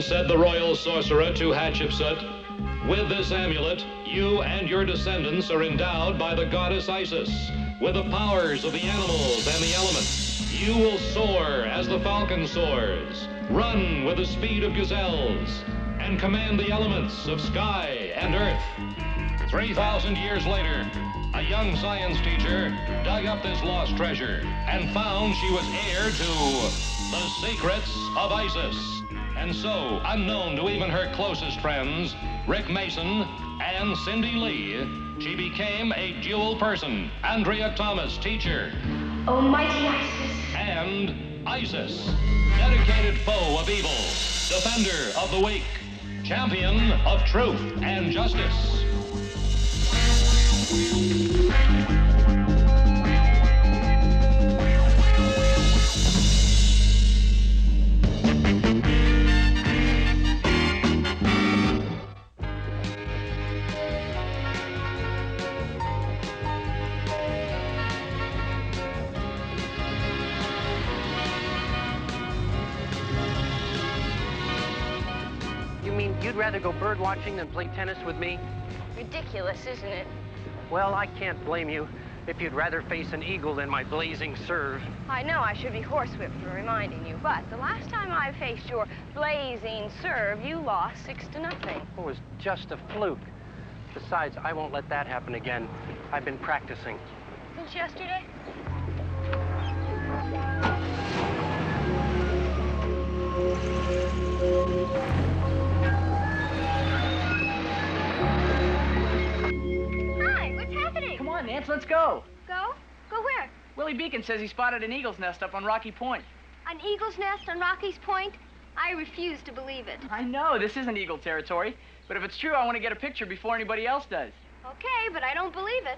said the royal sorcerer to Hatshepsut, with this amulet, you and your descendants are endowed by the goddess Isis with the powers of the animals and the elements. You will soar as the falcon soars, run with the speed of gazelles, and command the elements of sky and earth. 3,000 years later, a young science teacher dug up this lost treasure and found she was heir to the secrets of Isis. And so, unknown to even her closest friends, Rick Mason and Cindy Lee, she became a dual person. Andrea Thomas, teacher. Almighty Isis. And Isis, dedicated foe of evil, defender of the weak, champion of truth and justice. You'd rather go bird watching than play tennis with me? Ridiculous, isn't it? Well, I can't blame you if you'd rather face an eagle than my blazing serve. I know I should be horsewhipped for reminding you, but the last time I faced your blazing serve, you lost 6-0. It was just a fluke. Besides, I won't let that happen again. I've been practicing. Since yesterday? Come on, Nance, let's go. Go? Go where? Willie Beacon says he spotted an eagle's nest up on Rocky Point. An eagle's nest on Rocky's Point? I refuse to believe it. I know, this isn't eagle territory, but if it's true, I want to get a picture before anybody else does. Okay, but I don't believe it.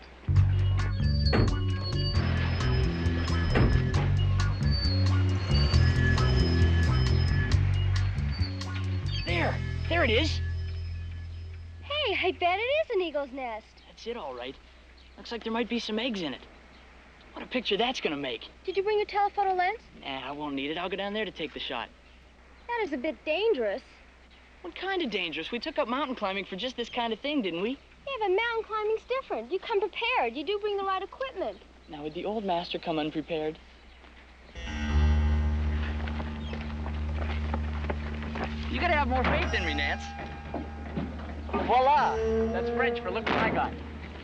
There it is. Hey, I bet it is an eagle's nest. That's it, all right. Looks like there might be some eggs in it. What a picture that's gonna make. Did you bring your telephoto lens? Nah, I won't need it. I'll go down there to take the shot. That is a bit dangerous. What kind of dangerous? We took up mountain climbing for just this kind of thing, didn't we? Yeah, but mountain climbing's different. You come prepared. You do bring the right equipment. Now, would the old master come unprepared? You gotta have more faith in me, Nance. Voila! That's French for look what I got.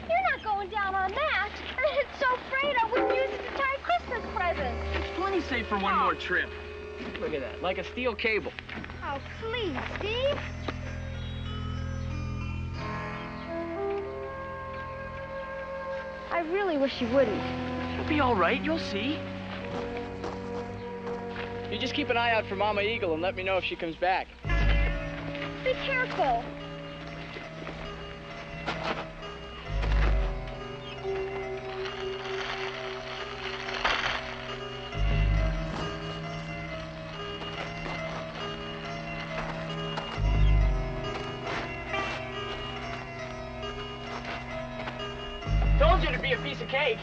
You're not going down on that. It's so frayed I wouldn't use it to tie a Christmas present. It's plenty safe for one more trip. Look at that, like a steel cable. Oh, please, Steve. I really wish you wouldn't. It'll be all right, you'll see. You just keep an eye out for Mama Eagle and let me know if she comes back. Be careful. Told you to be a piece of cake.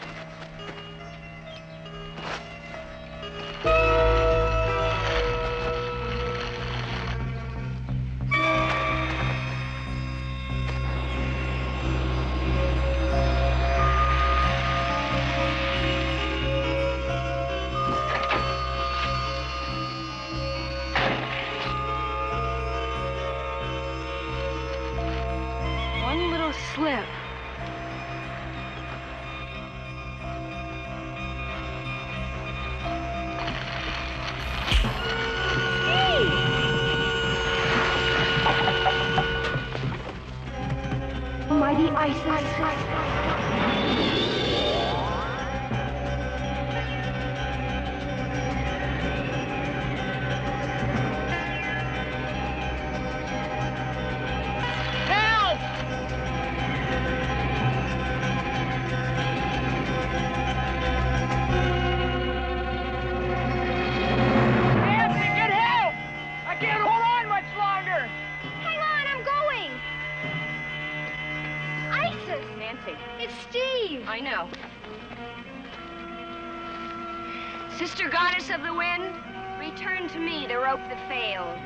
One little slip. Mighty Isis. It's Steve. I know. Sister goddess of the wind, return to me the rope that failed.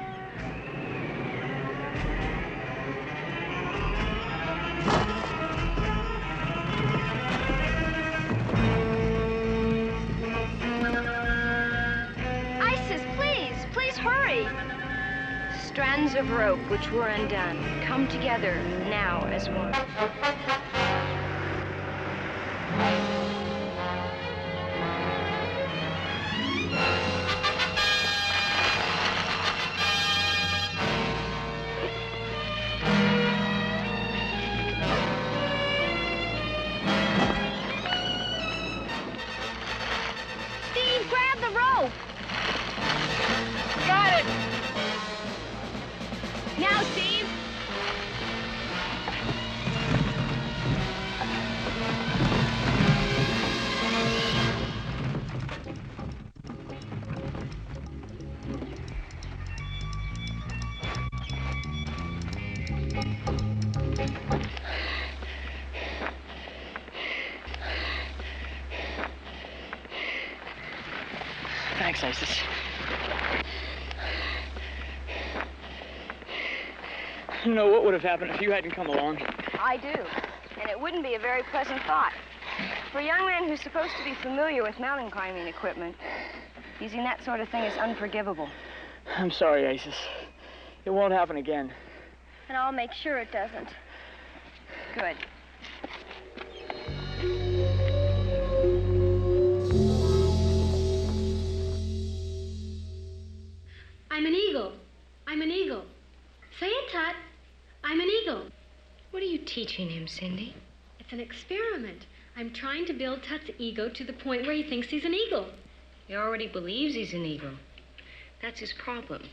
strands of rope which were undone come together now as one. Steve, grab the rope! Got it! Now, Steve! Thanks, Isis. I don't know what would have happened if you hadn't come along. I do, and it wouldn't be a very pleasant thought. For a young man who's supposed to be familiar with mountain climbing equipment, using that sort of thing is unforgivable. I'm sorry, Isis. It won't happen again. And I'll make sure it doesn't. Good. I'm an eagle. I'm an eagle. Say it, Tut. I'm an eagle. What are you teaching him, Cindy? It's an experiment. I'm trying to build Tut's ego to the point where he thinks he's an eagle. He already believes he's an eagle. That's his problem.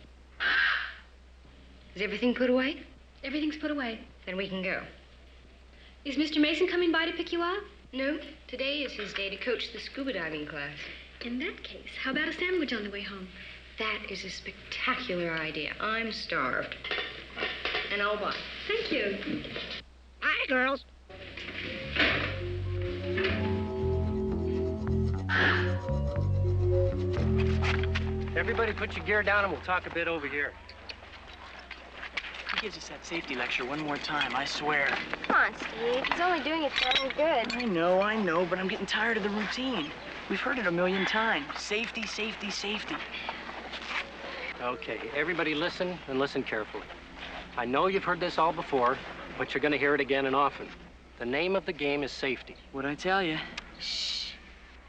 Is everything put away? Everything's put away. Then we can go. Is Mr. Mason coming by to pick you up? No, today is his day to coach the scuba diving class. In that case, how about a sandwich on the way home? That is a spectacular idea. I'm starved. And I'll buy. Thank you. Hi, girls. Everybody put your gear down and we'll talk a bit over here. He gives us that safety lecture one more time, I swear. Come on, Steve. He's only doing it for our good. I know, but I'm getting tired of the routine. We've heard it a million times. Safety, safety, safety. Okay, everybody listen and listen carefully. I know you've heard this all before, but you're going to hear it again and often. The name of the game is safety. What'd I tell you? Shh.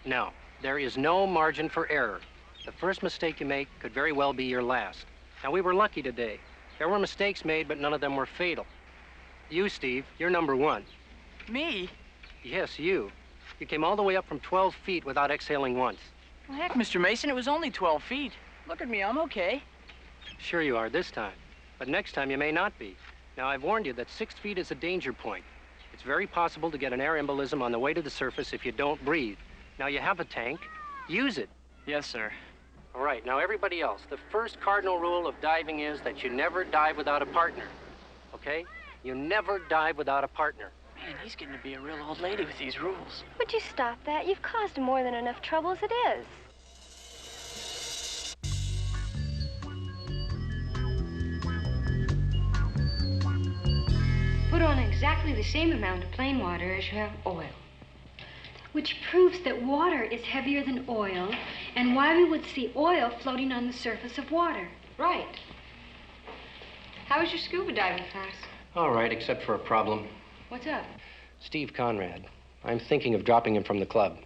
No, there is no margin for error. The first mistake you make could very well be your last. Now, we were lucky today. There were mistakes made, but none of them were fatal. You, Steve, you're number one. Me? Yes, you. You came all the way up from 12 feet without exhaling once. Well, heck, Mr. Mason, it was only 12 feet. Look at me, I'm okay. Sure you are this time, but next time you may not be. Now, I've warned you that 6 feet is a danger point. It's very possible to get an air embolism on the way to the surface if you don't breathe. Now, you have a tank. Use it. Yes, sir. All right, now everybody else, the first cardinal rule of diving is that you never dive without a partner, okay? You never dive without a partner. Man, he's getting to be a real old lady with these rules. Would you stop that? You've caused more than enough trouble as it is. Put on exactly the same amount of plain water as you have oil. Which proves that water is heavier than oil, and why we would see oil floating on the surface of water. Right. How was your scuba diving class? All right, except for a problem. What's up? Steve Conrad. I'm thinking of dropping him from the club.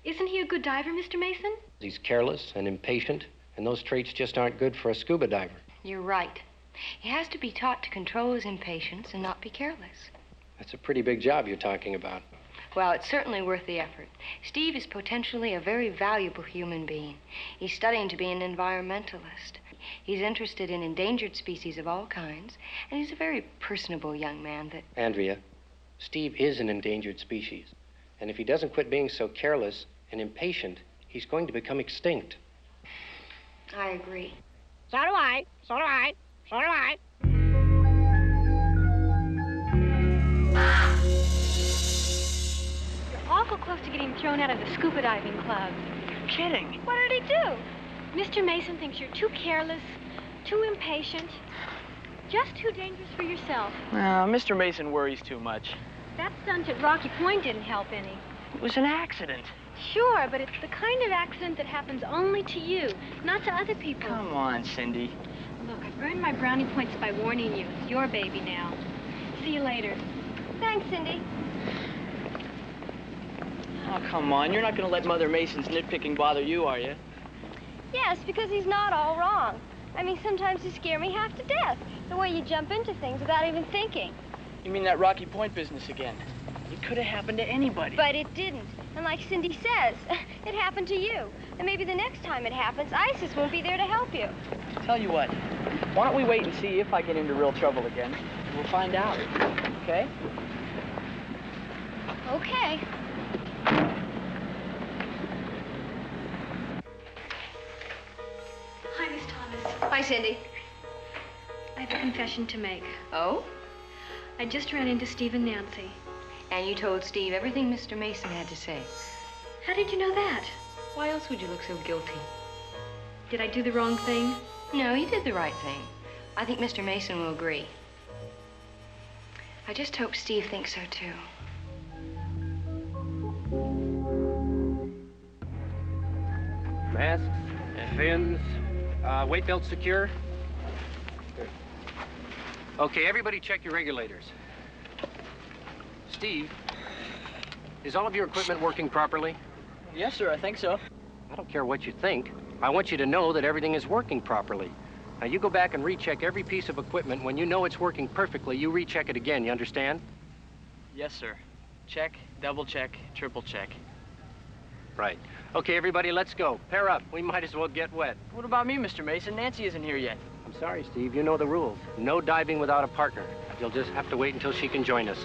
Isn't he a good diver, Mr. Mason? He's careless and impatient, and those traits just aren't good for a scuba diver. You're right. He has to be taught to control his impatience and not be careless. That's a pretty big job you're talking about. Well, it's certainly worth the effort. Steve is potentially a very valuable human being. He's studying to be an environmentalist. He's interested in endangered species of all kinds, and he's a very personable young man that... Andrea, Steve is an endangered species, and if he doesn't quit being so careless and impatient, he's going to become extinct. I agree. So do I. So do I. So do I. You're awful close to getting thrown out of the scuba diving club. You're kidding. What did he do? Mr. Mason thinks you're too careless, too impatient, just too dangerous for yourself. Well, Mr. Mason worries too much. That stunt at Rocky Point didn't help any. It was an accident. Sure, but it's the kind of accident that happens only to you, not to other people. Come on, Cindy. Look, I've earned my brownie points by warning you. It's your baby now. See you later. Thanks, Cindy. Oh, come on. You're not going to let Mother Mason's nitpicking bother you, are you? Yes, because he's not all wrong. I mean, sometimes you scare me half to death. The way you jump into things without even thinking. You mean that Rocky Point business again? It could have happened to anybody. But it didn't. And like Cindy says, it happened to you. And maybe the next time it happens, ISIS won't be there to help you. Tell you what, why don't we wait and see if I get into real trouble again? We'll find out, okay? Okay. Hi, Miss Thomas. Hi, Cindy. I have a confession to make. Oh? I just ran into Steve and Nancy. And you told Steve everything Mr. Mason had to say. How did you know that? Why else would you look so guilty? Did I do the wrong thing? No, you did the right thing. I think Mr. Mason will agree. I just hope Steve thinks so, too. Masks and fins. Weight belt secure. Okay, everybody check your regulators. Steve, is all of your equipment working properly? Yes, sir, I think so. I don't care what you think. I want you to know that everything is working properly. Now, you go back and recheck every piece of equipment. When you know it's working perfectly, you recheck it again, you understand? Yes, sir. Check, double check, triple check. Right. Okay, everybody, let's go. Pair up. We might as well get wet. What about me, Mr. Mason? Nancy isn't here yet. I'm sorry, Steve. You know the rules. No diving without a partner. You'll just have to wait until she can join us.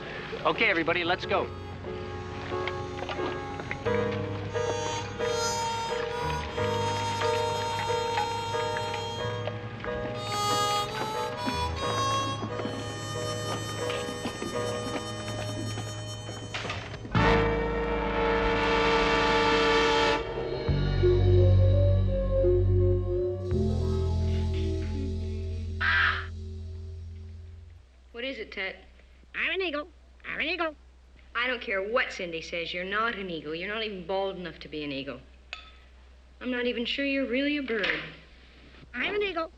Okay, everybody, let's go. What is it, Tut? I'm an eagle. I'm an eagle. I don't care what Cindy says. You're not an eagle. You're not even bald enough to be an eagle. I'm not even sure you're really a bird. I'm an eagle.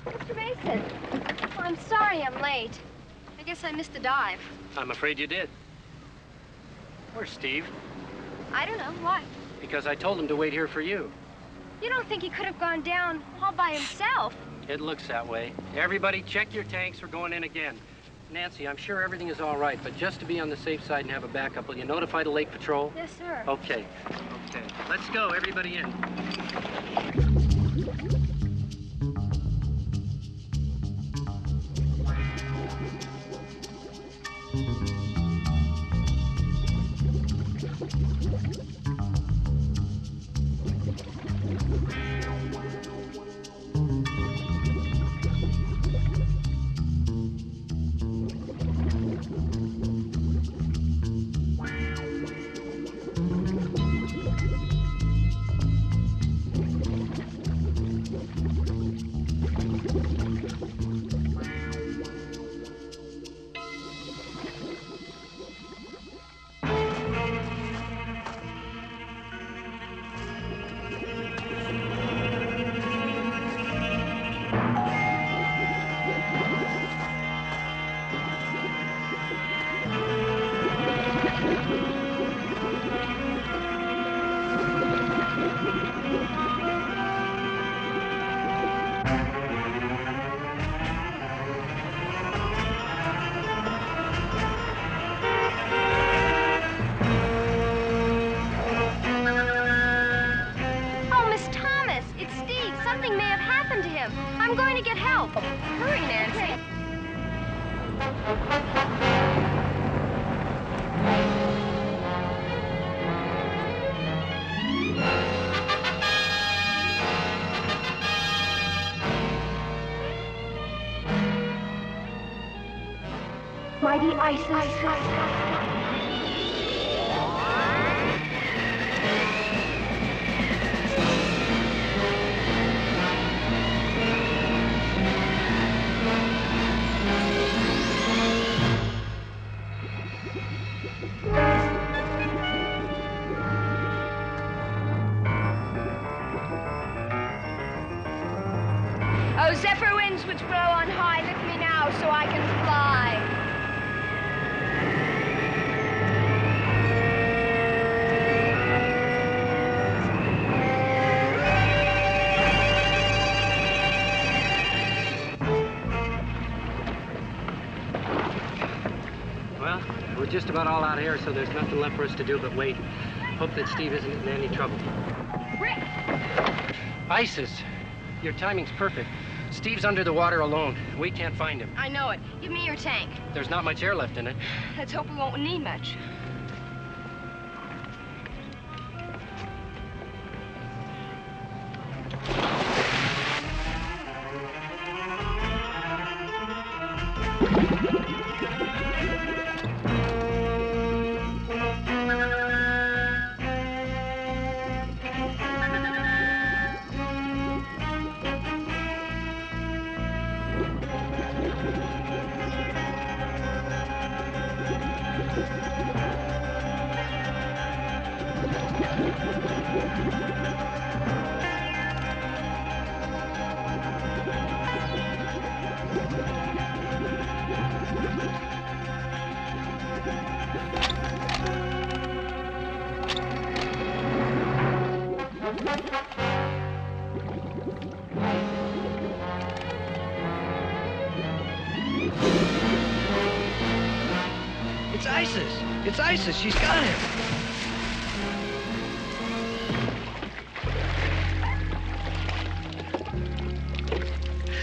Mr. Mason. Oh, I'm sorry I'm late. I guess I missed the dive. I'm afraid you did. Where's Steve? I don't know. Why? Because I told him to wait here for you. You don't think he could have gone down all by himself? It looks that way. Everybody, check your tanks. We're going in again. Nancy, I'm sure everything is all right, but just to be on the safe side and have a backup, will you notify the Lake Patrol? Yes, sir. Okay. Okay. Let's go. Everybody in. Oh, Miss Thomas, it's Steve. Something may have happened to him. I'm going to get help. Hurry, Nancy. Mighty Isis. Oh, zephyr winds which blow on high, lift me now so I can fly. Well, we're just about all out here, so there's nothing left for us to do but wait. Hope that Steve isn't in any trouble. Rick! Isis, your timing's perfect. Steve's under the water alone. We can't find him. I know it. Give me your tank. There's not much air left in it. Let's hope we won't need much. It's Isis! It's Isis! She's got him!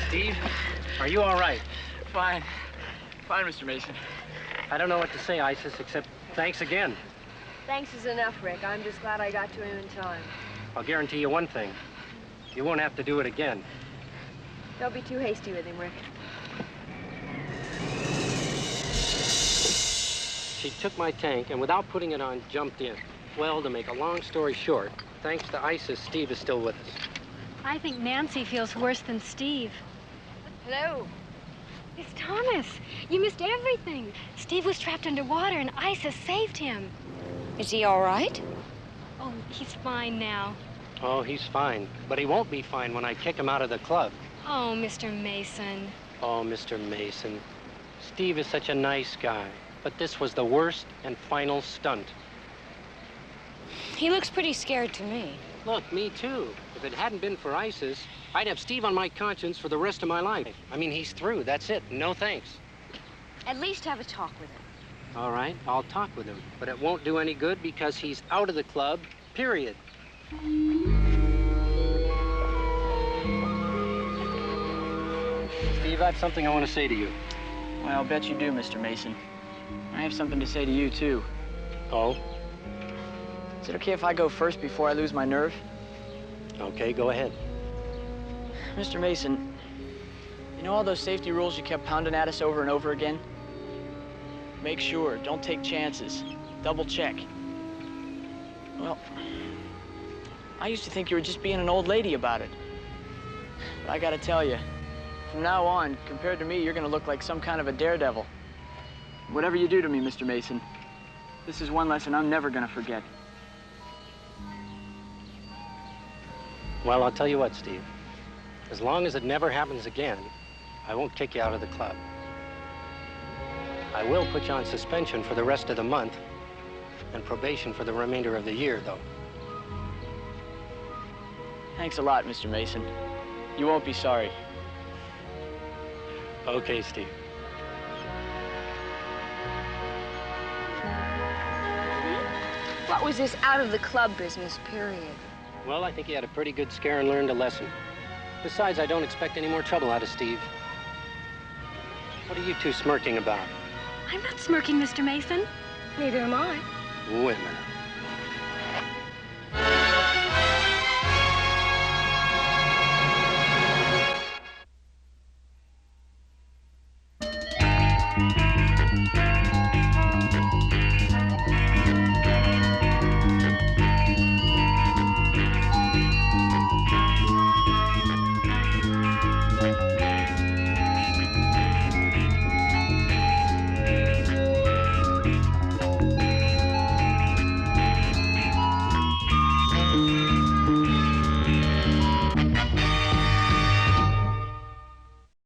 Steve, are you all right? Fine. Fine, Mr. Mason. I don't know what to say, Isis, except thanks again. Thanks is enough, Rick. I'm just glad I got to him in time. I'll guarantee you one thing. You won't have to do it again. Don't be too hasty with him, Rick. She took my tank and without putting it on, jumped in. Well, to make a long story short, thanks to Isis, Steve is still with us. I think Nancy feels worse than Steve. Hello. Miss Thomas, you missed everything. Steve was trapped underwater and Isis saved him. Is he all right? Oh, he's fine now. Oh, he's fine. But he won't be fine when I kick him out of the club. Oh, Mr. Mason. Oh, Mr. Mason. Steve is such a nice guy. But this was the worst and final stunt. He looks pretty scared to me. Look, me too. If it hadn't been for Isis, I'd have Steve on my conscience for the rest of my life. I mean, he's through. That's it. No thanks. At least have a talk with him. All right, I'll talk with him. But it won't do any good because he's out of the club, period. Steve, I have something I want to say to you. Well, I'll bet you do, Mr. Mason. I have something to say to you, too. Oh? Is it okay if I go first before I lose my nerve? Okay, go ahead. Mr. Mason, you know all those safety rules you kept pounding at us over and over again? Make sure, don't take chances. Double check. Well, I used to think you were just being an old lady about it. But I gotta tell you, From now on, compared to me, you're gonna look like some kind of a daredevil. Whatever you do to me, Mr. Mason, this is one lesson I'm never gonna forget. Well, I'll tell you what, Steve. As long as it never happens again, I won't kick you out of the club. I will put you on suspension for the rest of the month and probation for the remainder of the year, though. Thanks a lot, Mr. Mason. You won't be sorry. Okay, Steve. What was this out of the club business, period? Well, I think he had a pretty good scare and learned a lesson. Besides, I don't expect any more trouble out of Steve. What are you two smirking about? I'm not smirking, Mr. Mason. Neither am I. Women.